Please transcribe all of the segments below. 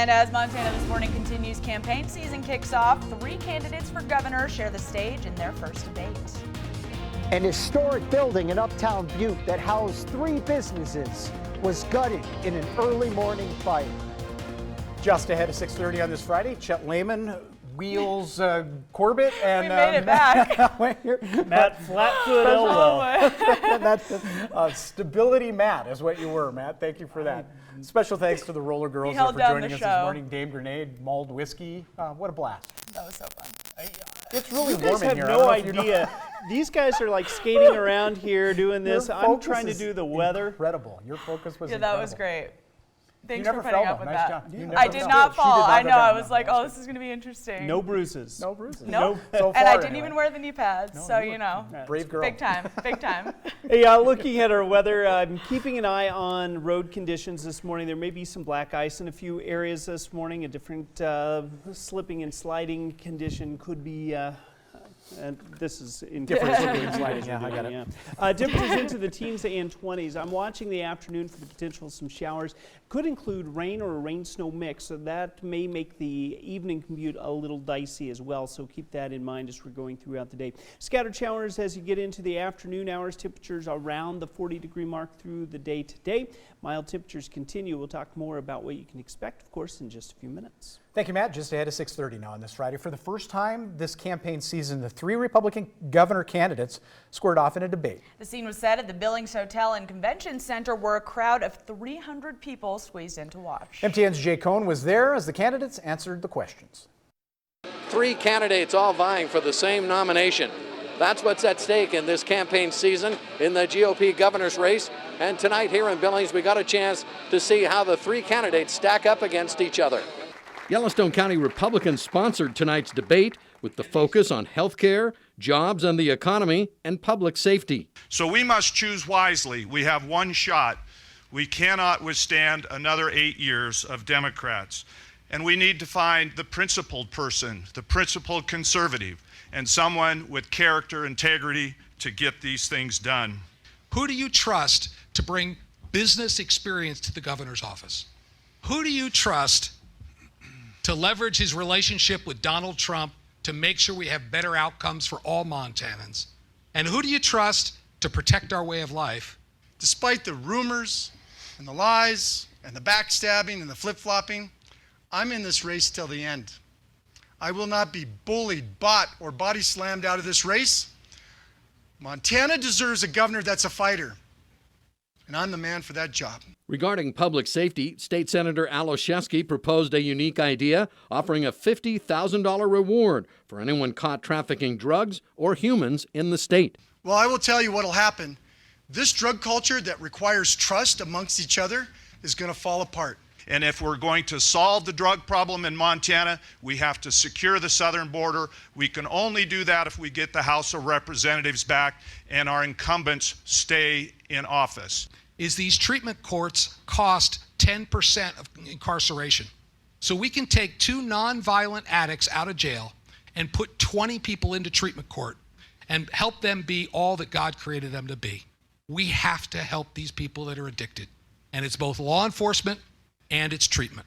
And as Montana This Morning continues, campaign season kicks off. 3 candidates for governor share the stage in their first debate. An historic building in Uptown Butte that housed 3 businesses was gutted in an early morning fire. Just ahead of 6:30 on this Friday, Chet Lehman wheels Corbett and We made it back. Matt Flatfoot elbow. That's stability Matt is what you were, Matt. Thank you for that. Special thanks to the Roller Girls held for down joining the us show. this morning. Dame Grenade, mulled whiskey. What a blast. That was so fun. It's really You warm guys in have here. no idea. These guys are like skating around here doing this. Your I'm focus trying to is do the weather. Incredible. Your focus was Yeah, incredible. that was great. Thanks You for never putting fell, up though. with Nice that. job. You I never did fell. not She fall. did not I go know. I down. was like, oh, this is going to be interesting. No bruises. No bruises. Nope. So far, And I didn't anyway. even wear the knee pads, so you know. Brave girl. Big time. Big time. Hey, looking at our weather, I'm keeping an eye on road conditions this morning. There may be some black ice in a few areas this morning. A different slipping and sliding condition could be. And this is in Different different slipping and sliding, yeah, I got it. Yeah. Temperatures into the teens and 20s. I'm watching the afternoon for the potential of some showers. Could include rain or a rain-snow mix, so that may make the evening commute a little dicey as well, so keep that in mind as we're going throughout the day. Scattered showers as you get into the afternoon hours. Temperatures around the 40-degree mark through the day today. Mild temperatures continue. We'll talk more about what you can expect, of course, in just a few minutes. Thank you, Matt. Just ahead of 6:30 now on this Friday. For the first time this campaign season, the 3 Republican governor candidates squared off in a debate. The scene was set at the Billings Hotel and Convention Center, where a crowd of 300 people squeezed in to watch. MTN's Jay Cohn was there as the candidates answered the questions. 3 candidates all vying for the same nomination. That's what's at stake in this campaign season in the GOP governor's race. And tonight here in Billings, we got a chance to see how the 3 candidates stack up against each other. Yellowstone County Republicans sponsored tonight's debate with the focus on health care, jobs and the economy, and public safety. So we must choose wisely. We have one shot. We cannot withstand another 8 years of Democrats. And we need to find the principled person, the principled conservative, and someone with character, integrity to get these things done. Who do you trust to bring business experience to the governor's office? Who do you trust to leverage his relationship with Donald Trump to make sure we have better outcomes for all Montanans? And who do you trust to protect our way of life? Despite the rumors and the lies and the backstabbing and the flip-flopping, I'm in this race till the end. I will not be bullied, bought, or body slammed out of this race. Montana deserves a governor that's a fighter, and I'm the man for that job. Regarding public safety, State Senator Al Olszewski proposed a unique idea, offering a $50,000 reward for anyone caught trafficking drugs or humans in the state. Well, I will tell you what'll happen. This drug culture that requires trust amongst each other is going to fall apart. And if we're going to solve the drug problem in Montana, we have to secure the southern border. We can only do that if we get the House of Representatives back and our incumbents stay in office. Is these treatment courts cost 10% of incarceration. So we can take 2 nonviolent addicts out of jail and put 20 people into treatment court and help them be all that God created them to be. We have to help these people that are addicted. And it's both law enforcement and it's treatment.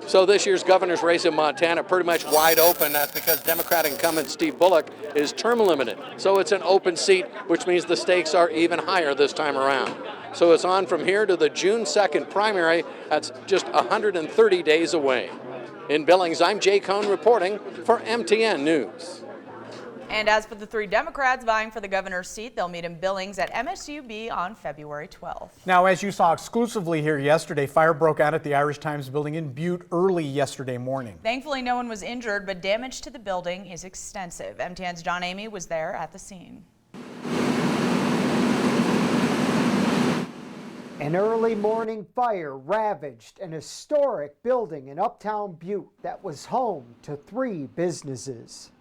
So this year's governor's race in Montana pretty much wide open. That's because Democrat incumbent Steve Bullock is term limited. So it's an open seat, which means the stakes are even higher this time around. So it's on from here to the June 2nd primary. That's just 130 days away. In Billings, I'm Jay Cohn reporting for MTN News. And as for the 3 Democrats vying for the governor's seat, they'll meet in Billings at MSUB on February 12th. Now, as you saw exclusively here yesterday, fire broke out at the Irish Times building in Butte early yesterday morning. Thankfully, no one was injured, but damage to the building is extensive. MTN's John Amy was there at the scene. An early morning fire ravaged an historic building in Uptown Butte that was home to 3 businesses.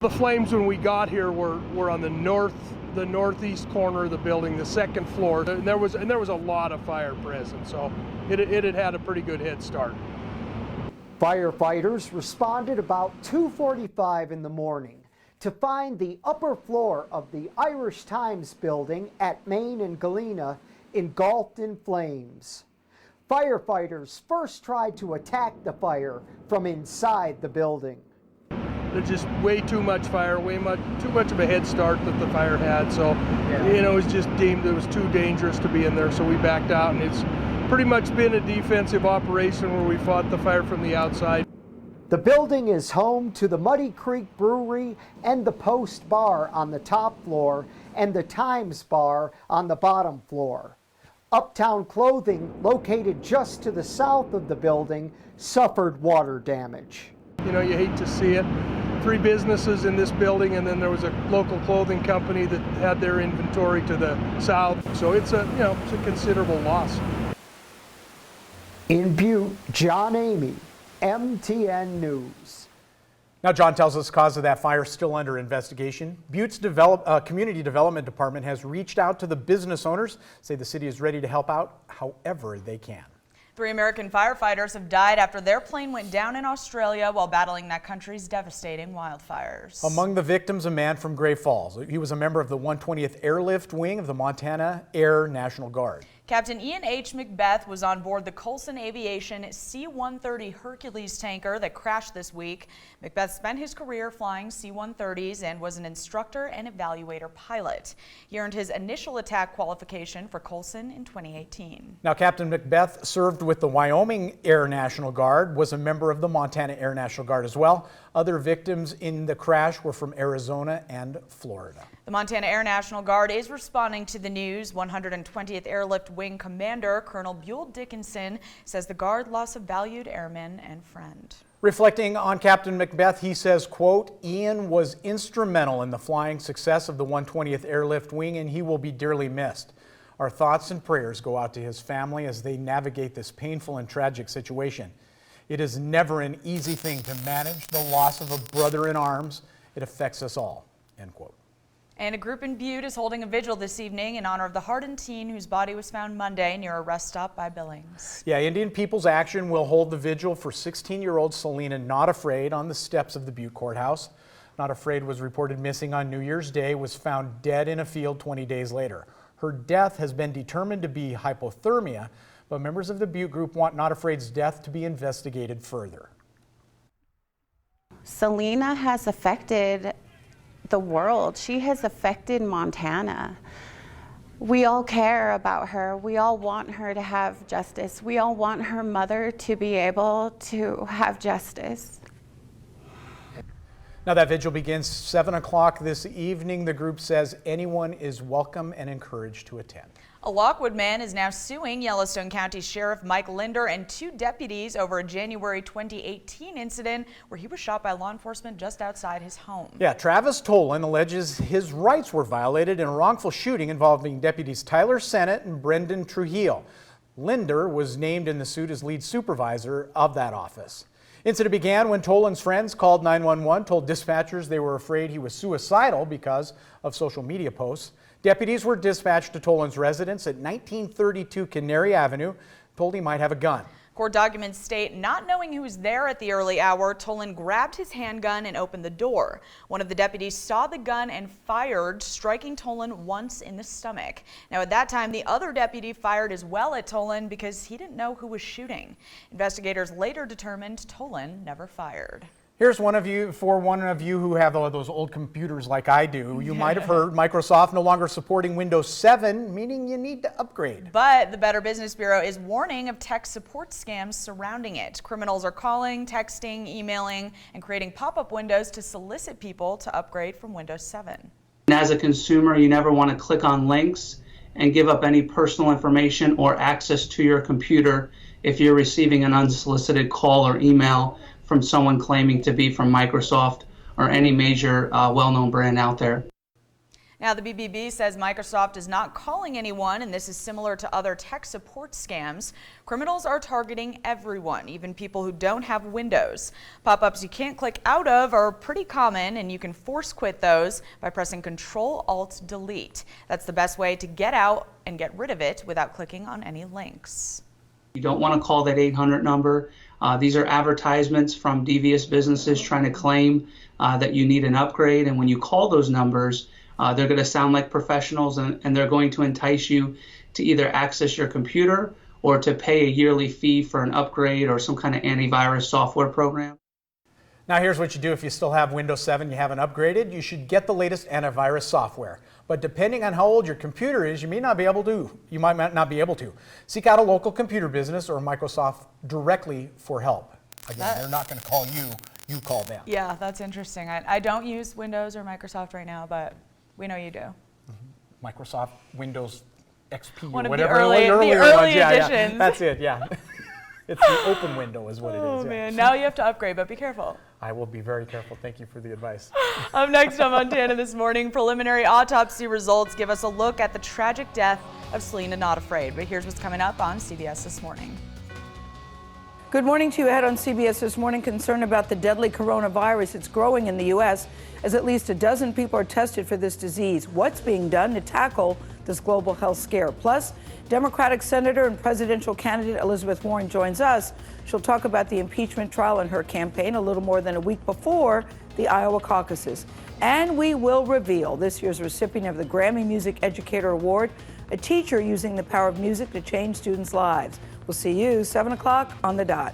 The flames when we got here were on the northeast corner of the building, the 2nd floor. And there was a lot of fire present, so it had a pretty good head start. Firefighters responded about 2:45 in the morning to find the upper floor of the Irish Times building at Main and Galena engulfed in flames. Firefighters first tried to attack the fire from inside the building. There's just way too much fire, too much of a head start that the fire had. So, it was just deemed it was too dangerous to be in there. So we backed out, and it's pretty much been a defensive operation where we fought the fire from the outside. The building is home to the Muddy Creek Brewery and the Post Bar on the top floor and the Times Bar on the bottom floor. Uptown Clothing, located just to the south of the building, suffered water damage. You hate to see it. 3 businesses in this building, and then there was a local clothing company that had their inventory to the south. So it's a considerable loss. In Butte, John Amy, MTN News. Now, John tells us the cause of that fire is still under investigation. Butte's Community Development Department has reached out to the business owners, say the city is ready to help out however they can. 3 American firefighters have died after their plane went down in Australia while battling that country's devastating wildfires. Among the victims, a man from Great Falls. He was a member of the 120th Airlift Wing of the Montana Air National Guard. Captain Ian H. Macbeth was on board the Coulson Aviation C-130 Hercules tanker that crashed this week. Macbeth spent his career flying C-130s and was an instructor and evaluator pilot. He earned his initial attack qualification for Coulson in 2018. Now, Captain Macbeth served with the Wyoming Air National Guard, was a member of the Montana Air National Guard as well. Other victims in the crash were from Arizona and Florida. The Montana Air National Guard is responding to the news. 120th Airlift Wing Commander Colonel Buell Dickinson says the Guard lost a valued airman and friend. Reflecting on Captain Macbeth, he says, quote, Ian was instrumental in the flying success of the 120th Airlift Wing, and he will be dearly missed. Our thoughts and prayers go out to his family as they navigate this painful and tragic situation. It is never an easy thing to manage the loss of a brother in arms. It affects us all, end quote. And a group in Butte is holding a vigil this evening in honor of the hardened teen whose body was found Monday near a rest stop by Billings. Yeah, Indian People's Action will hold the vigil for 16-year-old Selena Not Afraid on the steps of the Butte Courthouse. Not Afraid was reported missing on New Year's Day, was found dead in a field 20 days later. Her death has been determined to be hypothermia, but members of the Butte group want Not Afraid's death to be investigated further. Selena has affected the world. She has affected Montana. We all care about her. We all want her to have justice. We all want her mother to be able to have justice. Now that vigil begins 7 o'clock this evening. The group says anyone is welcome and encouraged to attend. A Lockwood man is now suing Yellowstone County Sheriff Mike Linder and 2 deputies over a January 2018 incident where he was shot by law enforcement just outside his home. Yeah, Travis Tolan alleges his rights were violated in a wrongful shooting involving deputies Tyler Sennett and Brendan Trujillo. Linder was named in the suit as lead supervisor of that office. Incident began when Tolan's friends called 911, told dispatchers they were afraid he was suicidal because of social media posts. Deputies were dispatched to Tolan's residence at 1932 Canary Avenue, told he might have a gun. Court documents state, not knowing who was there at the early hour, Tolan grabbed his handgun and opened the door. One of the deputies saw the gun and fired, striking Tolan once in the stomach. Now at that time, the other deputy fired as well at Tolan because he didn't know who was shooting. Investigators later determined Tolan never fired. Here's one of you who have those old computers like I do. You might have heard Microsoft no longer supporting Windows 7, meaning you need to upgrade. But the Better Business Bureau is warning of tech support scams surrounding it. Criminals are calling, texting, emailing, and creating pop-up windows to solicit people to upgrade from Windows 7. As a consumer, you never want to click on links and give up any personal information or access to your computer if you're receiving an unsolicited call or email from someone claiming to be from Microsoft or any major well-known brand out there. Now, the BBB says Microsoft is not calling anyone, and this is similar to other tech support scams. Criminals are targeting everyone, even people who don't have Windows. Pop-ups you can't click out of are pretty common, and you can force quit those by pressing Control-Alt-Delete. That's the best way to get out and get rid of it without clicking on any links. You don't want to call that 800 number. These are advertisements from devious businesses trying to claim that you need an upgrade. And when you call those numbers, they're going to sound like professionals and they're going to entice you to either access your computer or to pay a yearly fee for an upgrade or some kind of antivirus software program. Now here's what you do if you still have Windows 7, you haven't upgraded. You should get the latest antivirus software. But depending on how old your computer is, you might not be able to. Seek out a local computer business or Microsoft directly for help. Again, they're not going to call you, you call them. Yeah, that's interesting. I don't use Windows or Microsoft right now, but we know you do. Microsoft Windows XP One or of whatever. the early ones. Yeah, editions. that's it, yeah. It's the open window is what it is. Oh yeah. man, now you have to upgrade, but be careful. I will be very careful. Thank you for the advice. Up next on Montana This Morning, preliminary autopsy results give us a look at the tragic death of Selena Not Afraid. But here's what's coming up on CBS This Morning. Good morning to you. Ahead on CBS This Morning, concern about the deadly coronavirus. It's growing in the U.S. as at least a dozen people are tested for this disease. What's being done to tackle this global health scare? Plus, Democratic Senator and presidential candidate Elizabeth Warren joins us. She'll talk about the impeachment trial and her campaign a little more than a week before the Iowa caucuses. And we will reveal this year's recipient of the Grammy Music Educator Award, a teacher using the power of music to change students' lives. We'll see you 7 o'clock on the dot.